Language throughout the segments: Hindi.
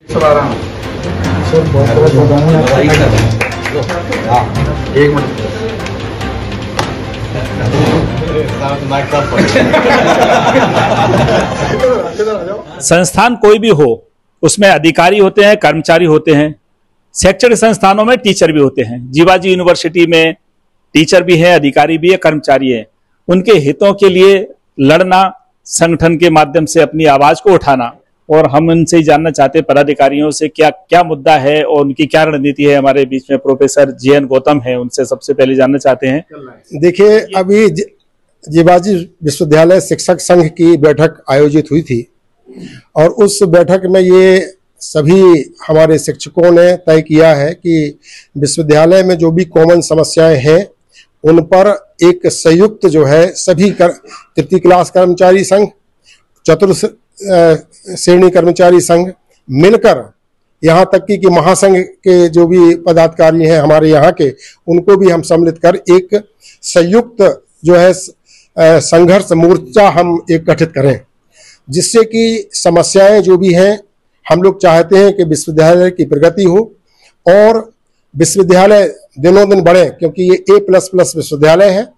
चला रहा हूँ सर, एक मिनट। संस्थान कोई भी हो, उसमें अधिकारी होते हैं, कर्मचारी होते हैं। शैक्षणिक संस्थानों में टीचर भी होते हैं। जीवाजी यूनिवर्सिटी में टीचर भी है, अधिकारी भी है, कर्मचारी है। उनके हितों के लिए लड़ना, संगठन के माध्यम से अपनी आवाज को उठाना। और हम उनसे ही जानना चाहते हैं पदाधिकारियों से क्या क्या मुद्दा है और उनकी क्या रणनीति है। हमारे बीच में प्रोफेसर JN गौतम है, उनसे सबसे पहले जानना चाहते हैं। देखिए, अभी जीवाजी विश्वविद्यालय शिक्षक संघ की बैठक आयोजित हुई थी और उस बैठक में ये सभी हमारे शिक्षकों ने तय किया है कि विश्वविद्यालय में जो भी कॉमन समस्याएं हैं उन पर एक संयुक्त जो है सभी तृतीय क्लास कर्मचारी संघ, चतुर्थ श्रेणी कर्मचारी संघ मिलकर, यहाँ तक कि महासंघ के जो भी पदाधिकारी हैं हमारे यहाँ के, उनको भी हम सम्मिलित कर एक संयुक्त जो है संघर्ष मोर्चा हम एक गठित करें, जिससे कि समस्याएं जो भी हैं, हम लोग चाहते हैं कि विश्वविद्यालय की प्रगति हो और विश्वविद्यालय दिनों दिन बढ़े, क्योंकि ये A++ विश्वविद्यालय है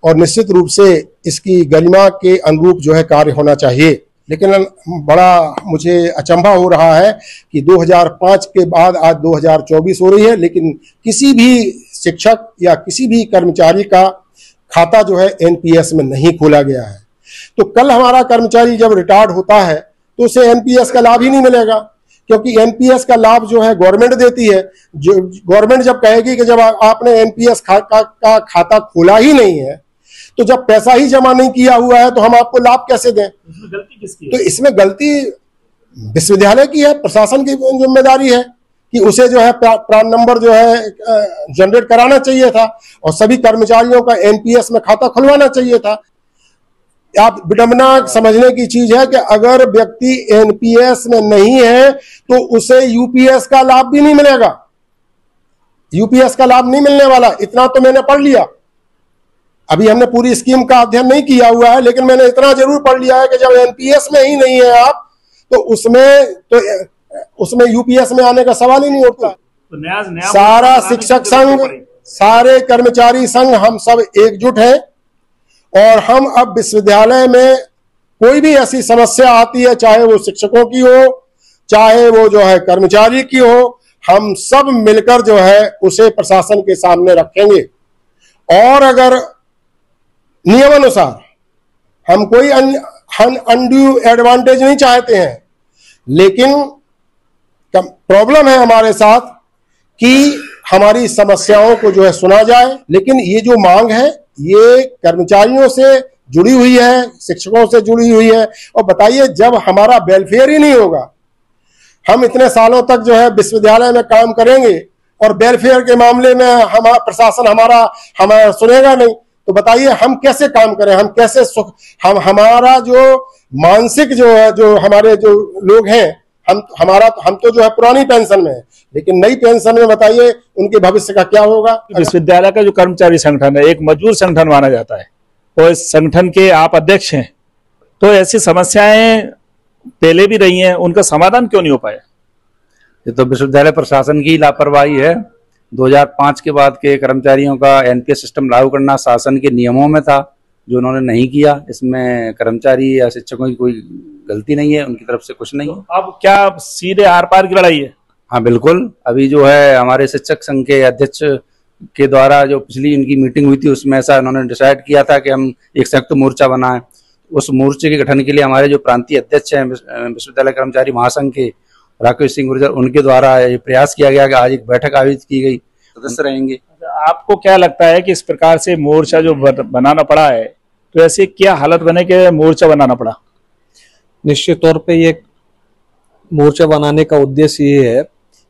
और निश्चित रूप से इसकी गरिमा के अनुरूप जो है कार्य होना चाहिए। लेकिन बड़ा मुझे अचंभा हो रहा है कि 2005 के बाद आज 2024 हो रही है, लेकिन किसी भी शिक्षक या किसी भी कर्मचारी का खाता जो है NPS में नहीं खोला गया है। तो कल हमारा कर्मचारी जब रिटायर्ड होता है तो उसे NPS का लाभ ही नहीं मिलेगा, क्योंकि NPS का लाभ जो है गवर्नमेंट देती है। जो गवर्नमेंट जब कहेगी कि जब आपने NPS का खाता खोला ही नहीं है, तो जब पैसा ही जमा नहीं किया हुआ है, तो हम आपको लाभ कैसे दें? इसमें गलती किसकी है? तो इसमें गलती विश्वविद्यालय की है, प्रशासन की जिम्मेदारी है कि उसे जो है प्रान नंबर जो है जनरेट कराना चाहिए था और सभी कर्मचारियों का NPS में खाता खुलवाना चाहिए था। आप विडंबना समझने की चीज है कि अगर व्यक्ति NPS में नहीं है तो उसे UPS का लाभ भी नहीं मिलेगा। UPS का लाभ नहीं मिलने वाला, इतना तो मैंने पढ़ लिया। अभी हमने पूरी स्कीम का अध्ययन नहीं किया हुआ है, लेकिन मैंने इतना जरूर पढ़ लिया है कि जब NPS में ही नहीं है आप, तो उसमें UPS में आने का सवाल ही नहीं उठता। तो नया सारा शिक्षक संघ, सारे कर्मचारी संघ, हम सब एकजुट हैं और हम अब विश्वविद्यालय में कोई भी ऐसी समस्या आती है, चाहे वो शिक्षकों की हो, चाहे वो जो है कर्मचारी की हो, हम सब मिलकर जो है उसे प्रशासन के सामने रखेंगे। और अगर नियमानुसार हम कोई अनड्यू एडवांटेज नहीं चाहते हैं, लेकिन प्रॉब्लम है हमारे साथ कि हमारी समस्याओं को जो है सुना जाए। लेकिन ये जो मांग है ये कर्मचारियों से जुड़ी हुई है, शिक्षकों से जुड़ी हुई है। और बताइए, जब हमारा वेलफेयर ही नहीं होगा, हम इतने सालों तक जो है विश्वविद्यालय में काम करेंगे और वेलफेयर के मामले में हमारा प्रशासन हमारा सुनेगा नहीं, तो बताइए हम कैसे काम करें? हम कैसे हमारा जो मानसिक जो है, जो हमारे जो लोग हैं, हम तो जो है पुरानी पेंशन में है, लेकिन नई पेंशन में बताइए उनके भविष्य का क्या होगा? विश्वविद्यालय का जो कर्मचारी संगठन है एक मजबूत संगठन माना जाता है और इस संगठन के आप अध्यक्ष हैं, तो ऐसी समस्याएं पहले भी रही हैं, उनका समाधान क्यों नहीं हो पाया? ये तो विश्वविद्यालय प्रशासन की लापरवाही है। 2005 के बाद के कर्मचारियों का NPS सिस्टम लागू करना शासन के नियमों में था, जो उन्होंने नहीं किया। इसमें कर्मचारी या शिक्षकों की कोई गलती नहीं है, उनकी तरफ से कुछ नहीं है। तो अब क्या सीधे आर पार की लड़ाई है? हाँ बिल्कुल। अभी जो है हमारे शिक्षक संघ के अध्यक्ष के द्वारा जो पिछली इनकी मीटिंग हुई थी, उसमें ऐसा उन्होंने डिसाइड किया था कि हम एक संयुक्त मोर्चा बनाएं। उस मोर्चे के गठन के लिए हमारे जो प्रांतीय अध्यक्ष हैं विश्वविद्यालय कर्मचारी महासंघ के, राकेश सिंह गुर्जर, उनके द्वारा ये प्रयास किया गया कि आज एक बैठक आयोजित की गई, सदस्य रहेंगे। आपको क्या लगता है कि इस प्रकार से मोर्चा जो बनाना पड़ा है, तो ऐसे क्या हालत बने कि मोर्चा बनाना पड़ा? निश्चित तौर पे ये मोर्चा बनाने का उद्देश्य ये है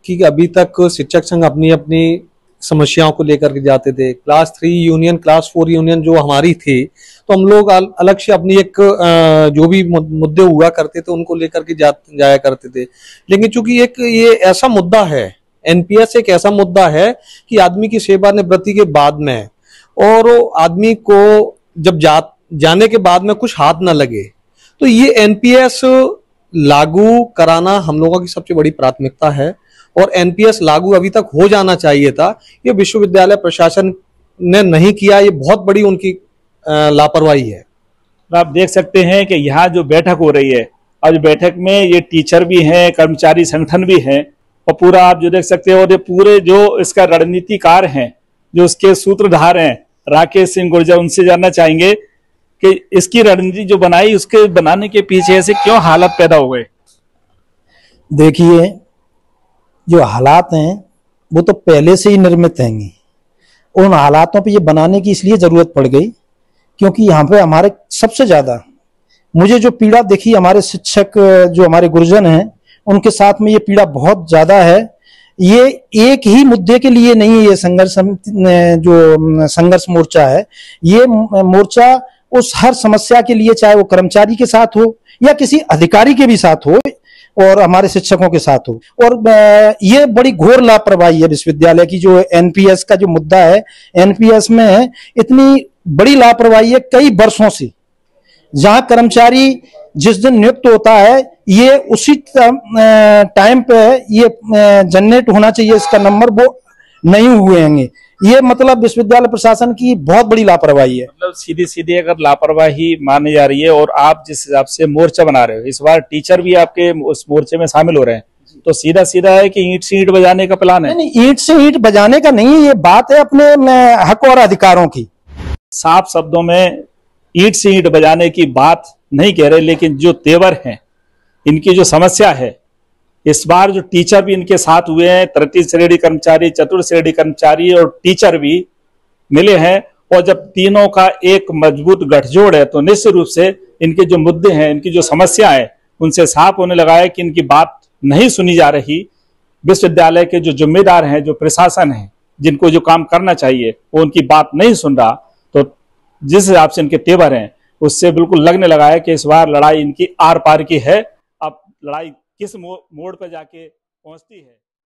कि अभी तक शिक्षक संघ अपनी अपनी समस्याओं को लेकर के जाते थे। क्लास 3 यूनियन, क्लास 4 यूनियन जो हमारी थी, तो हम लोग अलग से अपनी एक जो भी मुद्दे हुआ करते थे उनको लेकर के जाया करते थे। लेकिन चूंकि एक ये ऐसा मुद्दा है, NPS एक ऐसा मुद्दा है कि आदमी की सेवानिवृत्ति के बाद में और आदमी को जब जाने के बाद में कुछ हाथ ना लगे, तो ये NPS लागू कराना हम लोगों की सबसे बड़ी प्राथमिकता है और एनपीएस लागू अभी तक हो जाना चाहिए था। ये विश्वविद्यालय प्रशासन ने नहीं किया, ये बहुत बड़ी उनकी लापरवाही है। आप देख सकते हैं कि यहाँ जो बैठक हो रही है, आज बैठक में ये टीचर भी हैं, कर्मचारी संगठन भी हैं और पूरा आप जो देख सकते हो, और ये पूरे जो इसका रणनीतिकार हैं, जो इसके सूत्रधार हैं राकेश सिंह गुर्जर, उनसे जानना चाहेंगे कि इसकी रणनीति जो बनाई, उसके बनाने के पीछे ऐसे क्यों हालात पैदा हो गए। देखिए, जो हालात हैं वो तो पहले से ही निर्मित हैं। उन हालातों पे ये बनाने की इसलिए जरूरत पड़ गई क्योंकि यहाँ पे हमारे सबसे ज्यादा मुझे जो पीड़ा दिखी, हमारे शिक्षक जो हमारे गुरुजन हैं उनके साथ में ये पीड़ा बहुत ज्यादा है। ये एक ही मुद्दे के लिए नहीं है, ये संघर्ष जो संघर्ष मोर्चा है, ये मोर्चा उस हर समस्या के लिए, चाहे वो कर्मचारी के साथ हो या किसी अधिकारी के भी साथ हो और हमारे शिक्षकों के साथ हो। और ये बड़ी घोर लापरवाही है विश्वविद्यालय की। जो एनपीएस का जो मुद्दा है, एनपीएस में इतनी बड़ी लापरवाही है कई वर्षों से। जहां कर्मचारी जिस दिन नियुक्त होता है, ये उसी टाइम पे ये जनरेट होना चाहिए इसका नंबर, वो नहीं हुए हैं। ये मतलब विश्वविद्यालय प्रशासन की बहुत बड़ी लापरवाही है। मतलब सीधी सीधी अगर लापरवाही मानी जा रही है और आप जिस हिसाब से मोर्चा बना रहे हो, इस बार टीचर भी आपके उस मोर्चे में शामिल हो रहे हैं, तो सीधा सीधा है कि ईंट से ईंट बजाने का प्लान है? नहीं, ईंट से ईंट बजाने का नहीं, ये बात है अपने हक और अधिकारों की। साफ शब्दों में ईंट से ईंट बजाने की बात नहीं कह रहे, लेकिन जो तेवर हैं, इनकी जो समस्या है, इस बार जो टीचर भी इनके साथ हुए हैं, तृतीय श्रेणी कर्मचारी, चतुर्थ श्रेणी कर्मचारी और टीचर भी मिले हैं, और जब तीनों का एक मजबूत गठजोड़ है तो निश्चित रूप से इनके जो मुद्दे हैं, इनकी जो समस्या है, उनसे साफ होने लगा है कि इनकी बात नहीं सुनी जा रही। विश्वविद्यालय के जो जिम्मेदार हैं, जो प्रशासन है, जिनको जो काम करना चाहिए, वो उनकी बात नहीं सुन रहा। तो जिस हिसाब से इनके तेवर हैं, उससे बिल्कुल लगने लगा है कि इस बार लड़ाई इनकी आर पार की है। अब लड़ाई किस मोड़ पर जाके पहुंचती है।